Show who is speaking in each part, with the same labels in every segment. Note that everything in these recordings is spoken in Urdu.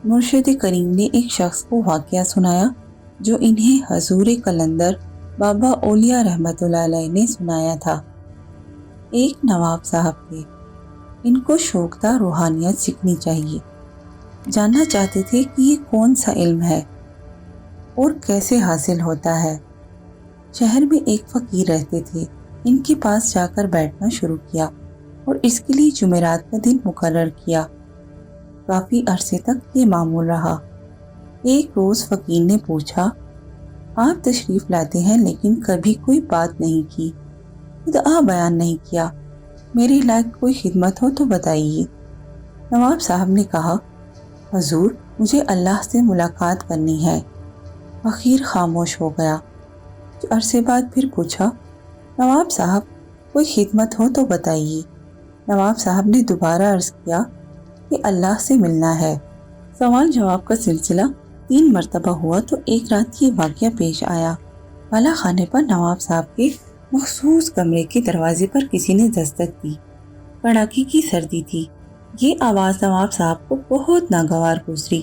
Speaker 1: مرشد کریم نے ایک شخص کو واقعہ سنایا جو انہیں حضور قلندر بابا اولیاء رحمت اللہ علیہ نے سنایا تھا۔ ایک نواب صاحب تھے، ان کو شوق تھا روحانیت سیکھنی چاہیے، جاننا چاہتے تھے کہ یہ کون سا علم ہے اور کیسے حاصل ہوتا ہے۔ شہر میں ایک فقیر رہتے تھے، ان کے پاس جا کر بیٹھنا شروع کیا اور اس کے لیے جمعرات کا دن مقرر کیا۔ کافی عرصے تک یہ معمول رہا۔ ایک روز فقیر نے پوچھا، آپ تشریف لاتے ہیں لیکن کبھی کوئی بات نہیں کی، دعا بیان نہیں کیا، میری لائق کوئی خدمت ہو تو بتائیے۔ نواب صاحب نے کہا، حضور مجھے اللہ سے ملاقات کرنی ہے۔ فقیر خاموش ہو گیا۔ کچھ عرصے بعد پھر پوچھا، نواب صاحب کوئی خدمت ہو تو بتائیے۔ نواب صاحب نے دوبارہ عرض کیا کہ اللہ سے ملنا ہے۔ سوال جواب کا سلسلہ 3 مرتبہ ہوا تو ایک رات یہ واقعہ پیش آیا۔ بالا خانے پر نواب صاحب کے مخصوص کمرے کے دروازے پر کسی نے دستک دی۔ کڑاکی کی سردی تھی۔ یہ آواز نواب صاحب کو بہت ناگوار گزری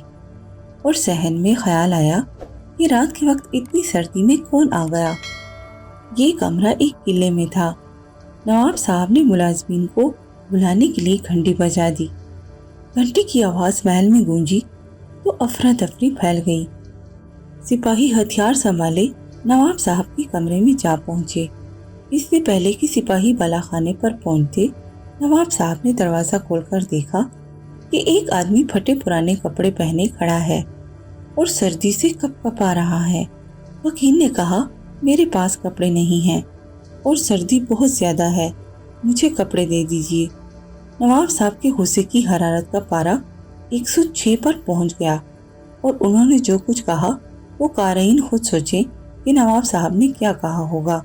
Speaker 1: اور ذہن میں خیال آیا کہ رات کے وقت اتنی سردی میں کون آ گیا۔ یہ کمرہ ایک قلعے میں تھا۔ نواب صاحب نے ملازمین کو بلانے کے لیے گھنٹی بجا دی۔ گھنٹی کی آواز محل میں گونجی تو افراتفری پھیل گئی۔ سپاہی ہتھیار سنبھالے نواب صاحب کے کمرے میں جا پہنچے۔ اس سے پہلے کہ سپاہی بالا خانے پر پہنچتے، نواب صاحب نے دروازہ کھول کر دیکھا کہ ایک آدمی پھٹے پرانے کپڑے پہنے کھڑا ہے اور سردی سے کپ کپا رہا ہے۔ وکیل نے کہا، میرے پاس کپڑے نہیں ہیں اور سردی بہت زیادہ ہے، مجھے کپڑے دے دیجیے۔ نواب صاحب کے غصے کی حرارت کا پارا 106 پر پہنچ گیا اور انہوں نے جو کچھ کہا وہ قارئین خود سوچیں کہ نواب صاحب نے کیا کہا ہوگا۔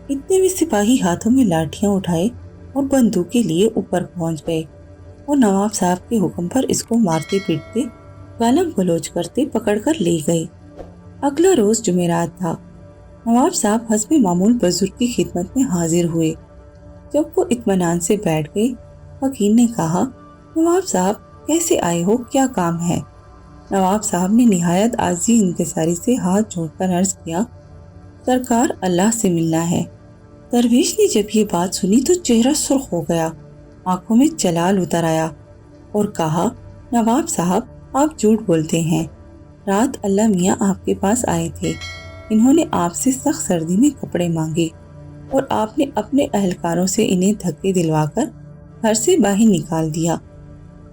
Speaker 1: اتنے میں سپاہی ہاتھوں میں لاٹھیاں اٹھائے اور بندوقیں لیے اوپر پہنچ گئے اور نواب صاحب کے حکم پر اس کو مارتے پیٹتے، گالم گلوچ کرتے پکڑ کر لے گئے۔ اگلا روز جمعرات تھا۔ نواب صاحب حسب معمول بزرگ کی خدمت میں حاضر ہوئے۔ جب وہ اطمینان سے بیٹھ گئے، وکیل نے کہا، نواب صاحب کیسے آئے ہو، کیا کام ہے؟ نواب صاحب نے نہایت عاجزی انکساری سے ہاتھ جوڑ کر عرض کیا، سرکار اللہ سے ملنا ہے۔ درویش نے جب یہ بات سنی تو چہرہ سرخ ہو گیا، آنکھوں میں جلال اتر آیا اور کہا، نواب صاحب آپ جھوٹ بولتے ہیں، رات اللہ میاں آپ کے پاس آئے تھے، انہوں نے آپ سے سخت سردی میں کپڑے مانگے اور آپ نے اپنے اہلکاروں سے انہیں دھکے دلوا کر گھر سے باہر نکال دیا۔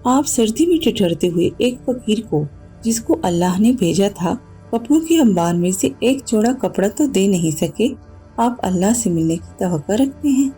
Speaker 1: آپ سردی میں ٹھٹھرتے ہوئے ایک فقیر کو، جس کو اللہ نے بھیجا تھا، کپڑوں کے انبار میں سے ایک جوڑا کپڑا تو دے نہیں سکے، آپ اللہ سے ملنے کی توقع رکھتے ہیں؟